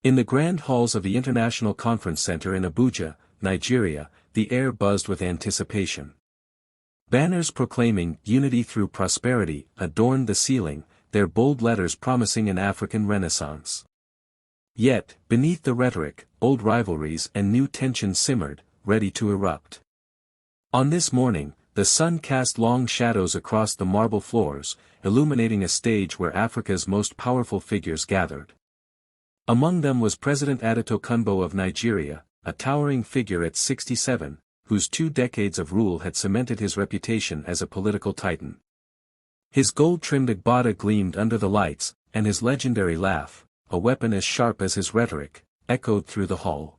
In the grand halls of the International Conference Center in Abuja, Nigeria, the air buzzed with anticipation. Banners proclaiming "Unity through Prosperity" adorned the ceiling, their bold letters promising an African renaissance. Yet, beneath the rhetoric, old rivalries and new tensions simmered, ready to erupt. On this morning, the sun cast long shadows across the marble floors, illuminating a stage where Africa's most powerful figures gathered. Among them was President Adetokunbo of Nigeria, a towering figure at 67, whose 2 decades of rule had cemented his reputation as a political titan. His gold-trimmed agbada gleamed under the lights, and his legendary laugh, a weapon as sharp as his rhetoric, echoed through the hall.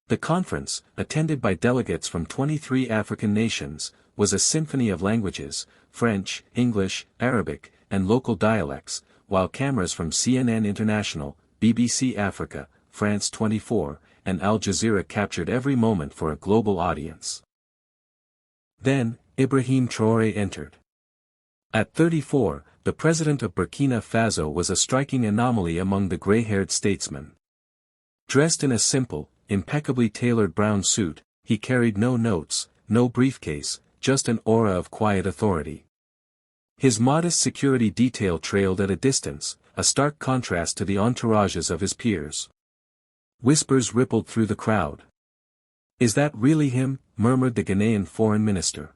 The conference, attended by delegates from 23 African nations, was a symphony of languages, French, English, Arabic, and local dialects, while cameras from CNN International, BBC Africa, France 24, and Al Jazeera captured every moment for a global audience. Then, Ibrahim Traoré entered. At 34, the president of Burkina Faso was a striking anomaly among the gray-haired statesmen. Dressed in a simple, impeccably tailored brown suit, he carried no notes, no briefcase, just an aura of quiet authority. His modest security detail trailed at a distance, a stark contrast to the entourages of his peers. Whispers rippled through the crowd. "Is that really him?" murmured the Ghanaian foreign minister.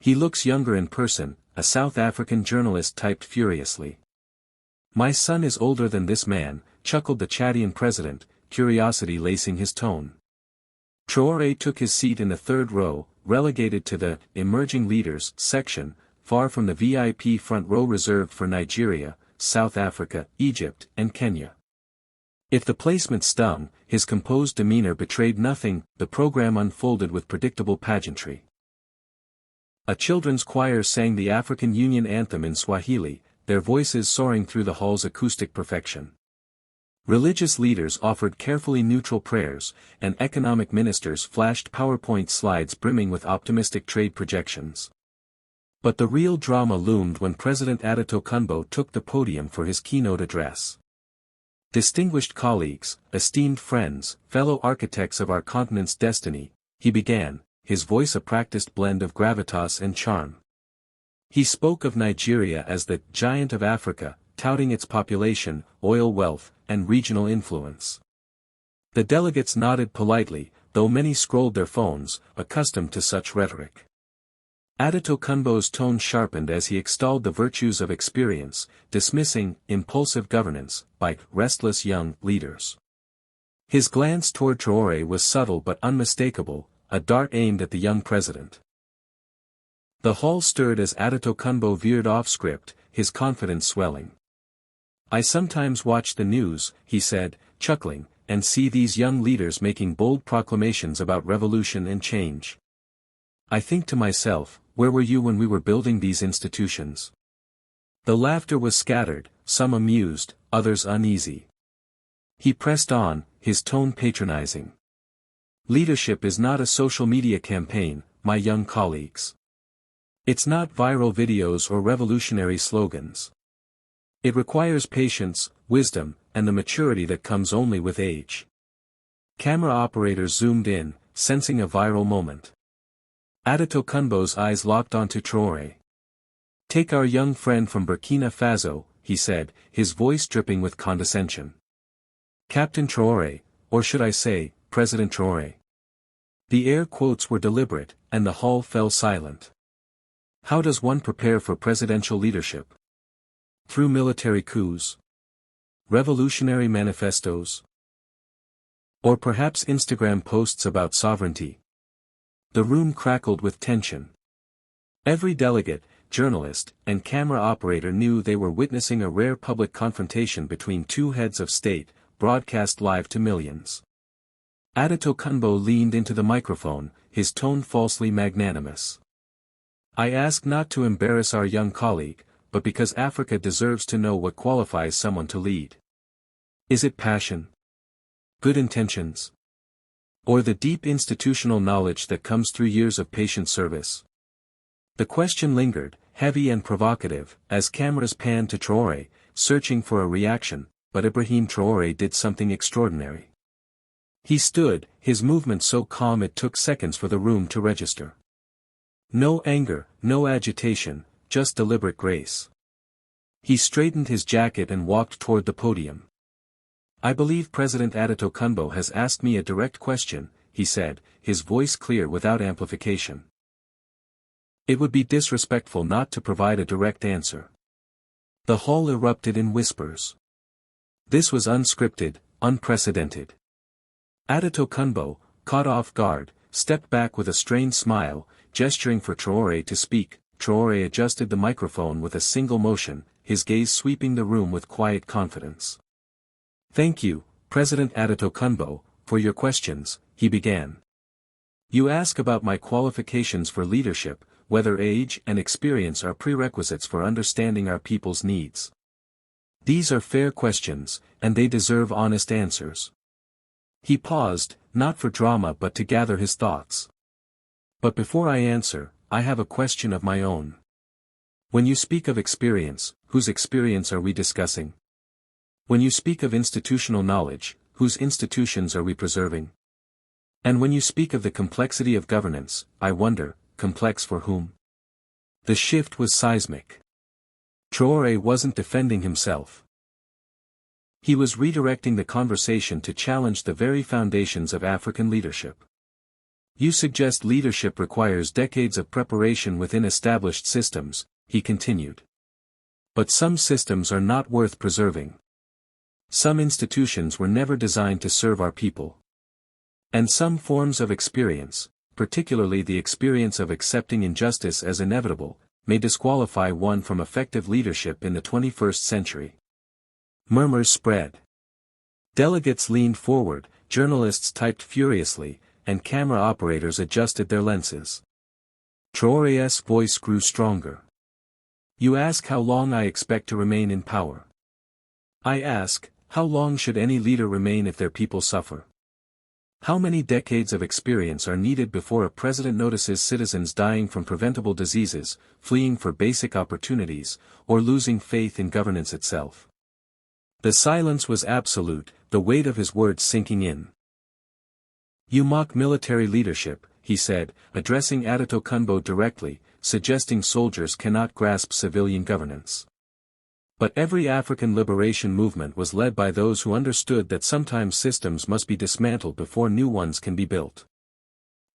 "He looks younger in person," a South African journalist typed furiously. "My son is older than this man," chuckled the Chadian president, curiosity lacing his tone. Traoré took his seat in the third row, relegated to the "Emerging Leaders" section, far from the VIP front row reserved for Nigeria, South Africa, Egypt, and Kenya. If the placement stung, his composed demeanor betrayed nothing. The program unfolded with predictable pageantry. A children's choir sang the African Union anthem in Swahili, their voices soaring through the hall's acoustic perfection. Religious leaders offered carefully neutral prayers, and economic ministers flashed PowerPoint slides brimming with optimistic trade projections. But the real drama loomed when President Adetokunbo took the podium for his keynote address. "Distinguished colleagues, esteemed friends, fellow architects of our continent's destiny," he began, his voice a practiced blend of gravitas and charm. He spoke of Nigeria as the "giant of Africa," touting its population, oil wealth, and regional influence. The delegates nodded politely, though many scrolled their phones, accustomed to such rhetoric. Adetokunbo's tone sharpened as he extolled the virtues of experience, dismissing "impulsive governance" by "restless young leaders." His glance toward Traoré was subtle but unmistakable, a dart aimed at the young president. The hall stirred as Adetokunbo veered off script, his confidence swelling. "I sometimes watch the news," he said, chuckling, "and see these young leaders making bold proclamations about revolution and change. I think to myself, where were you when we were building these institutions?" The laughter was scattered, some amused, others uneasy. He pressed on, his tone patronizing. "Leadership is not a social media campaign, my young colleagues. It's not viral videos or revolutionary slogans. It requires patience, wisdom, and the maturity that comes only with age." Camera operators zoomed in, sensing a viral moment. Adetokunbo's eyes locked onto Traoré. "Take our young friend from Burkina Faso," he said, his voice dripping with condescension. "Captain Traoré, or should I say, President Traoré." The air quotes were deliberate, and the hall fell silent. How does one prepare for presidential leadership? Through military coups? Revolutionary manifestos? Or perhaps Instagram posts about sovereignty? The room crackled with tension. Every delegate, journalist, and camera operator knew they were witnessing a rare public confrontation between two heads of state, broadcast live to millions. Adetokunbo leaned into the microphone, his tone falsely magnanimous. "I ask not to embarrass our young colleague, but because Africa deserves to know what qualifies someone to lead. Is it passion? Good intentions? Or the deep institutional knowledge that comes through years of patient service?" The question lingered, heavy and provocative, as cameras panned to Traoré, searching for a reaction, but Ibrahim Traoré did something extraordinary. He stood, his movement so calm it took seconds for the room to register. No anger, no agitation, just deliberate grace. He straightened his jacket and walked toward the podium. "I believe President Adetokunbo has asked me a direct question," he said, his voice clear without amplification. It would be disrespectful not to provide a direct answer. The hall erupted in whispers. This was unscripted, unprecedented. Adetokunbo, caught off guard, stepped back with a strained smile, gesturing for Traoré to speak. Traoré adjusted the microphone with a single motion, his gaze sweeping the room with quiet confidence. "Thank you, President Adetokunbo, for your questions," he began. "You ask about my qualifications for leadership, whether age and experience are prerequisites for understanding our people's needs. These are fair questions, and they deserve honest answers." He paused, not for drama but to gather his thoughts. "But before I answer, I have a question of my own. When you speak of experience, whose experience are we discussing? When you speak of institutional knowledge, whose institutions are we preserving? And when you speak of the complexity of governance, I wonder, complex for whom?" The shift was seismic. Traoré wasn't defending himself. He was redirecting the conversation to challenge the very foundations of African leadership. "You suggest leadership requires decades of preparation within established systems," he continued. "But some systems are not worth preserving. Some institutions were never designed to serve our people. And some forms of experience, particularly the experience of accepting injustice as inevitable, may disqualify one from effective leadership in the 21st century." Murmurs spread. Delegates leaned forward, journalists typed furiously, and camera operators adjusted their lenses. Traoré's voice grew stronger. "You ask how long I expect to remain in power. I ask, how long should any leader remain if their people suffer? How many decades of experience are needed before a president notices citizens dying from preventable diseases, fleeing for basic opportunities, or losing faith in governance itself?" The silence was absolute, the weight of his words sinking in. "You mock military leadership," he said, addressing Adetokunbo directly, suggesting soldiers cannot grasp civilian governance. "But every African liberation movement was led by those who understood that sometimes systems must be dismantled before new ones can be built."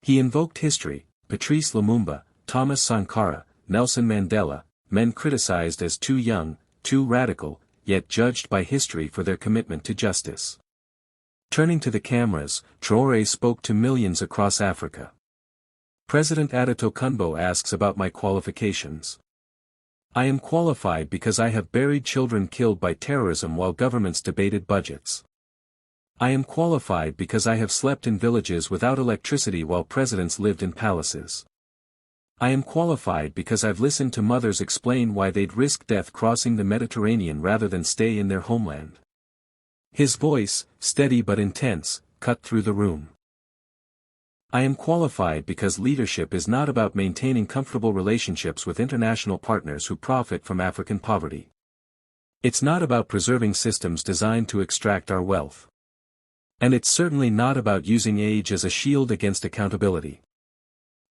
He invoked history, Patrice Lumumba, Thomas Sankara, Nelson Mandela, men criticized as too young, too radical, yet judged by history for their commitment to justice. Turning to the cameras, Traoré spoke to millions across Africa. "President Adetokunbo asks about my qualifications. I am qualified because I have buried children killed by terrorism while governments debated budgets. I am qualified because I have slept in villages without electricity while presidents lived in palaces. I am qualified because I've listened to mothers explain why they'd risk death crossing the Mediterranean rather than stay in their homeland." His voice, steady but intense, cut through the room. "I am qualified because leadership is not about maintaining comfortable relationships with international partners who profit from African poverty. It's not about preserving systems designed to extract our wealth. And it's certainly not about using age as a shield against accountability."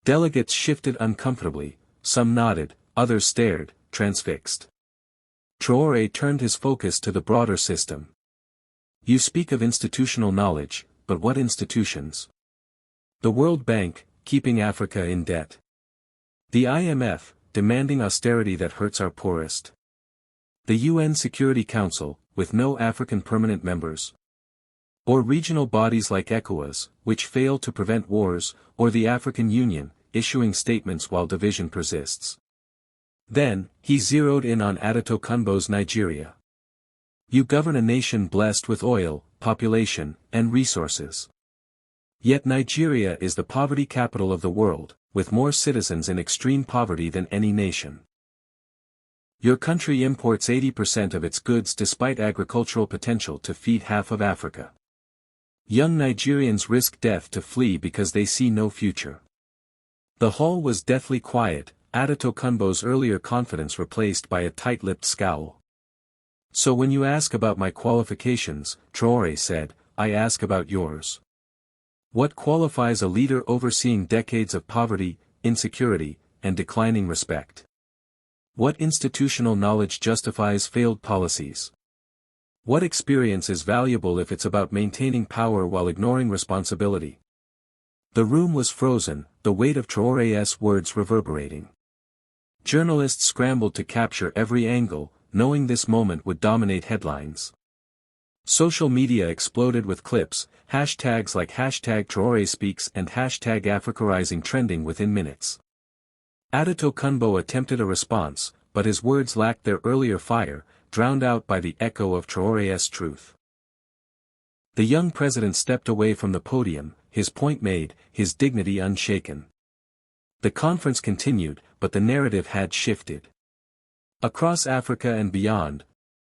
Delegates shifted uncomfortably, some nodded, others stared, transfixed. Traoré turned his focus to the broader system. "You speak of institutional knowledge, but what institutions? The World Bank, keeping Africa in debt. The IMF, demanding austerity that hurts our poorest. The UN Security Council, with no African permanent members. Or regional bodies like ECOWAS, which fail to prevent wars, or the African Union, issuing statements while division persists." Then, he zeroed in on Adetokunbo's Nigeria. "You govern a nation blessed with oil, population, and resources. Yet Nigeria is the poverty capital of the world, with more citizens in extreme poverty than any nation. Your country imports 80% of its goods despite agricultural potential to feed half of Africa. Young Nigerians risk death to flee because they see no future." The hall was deathly quiet, Adetokunbo's earlier confidence replaced by a tight-lipped scowl. So when you ask about my qualifications, Traoré said, I ask about yours. What qualifies a leader overseeing decades of poverty, insecurity, and declining respect? What institutional knowledge justifies failed policies? What experience is valuable if it's about maintaining power while ignoring responsibility? The room was frozen, the weight of Traoré's words reverberating. Journalists scrambled to capture every angle, knowing this moment would dominate headlines. Social media exploded with clips, hashtags like #TraoréSpeaks and #AfricaRising trending within minutes. Adato Kunbo attempted a response, but his words lacked their earlier fire, drowned out by the echo of Traoré's truth. The young president stepped away from the podium, his point made, his dignity unshaken. The conference continued, but the narrative had shifted. Across Africa and beyond,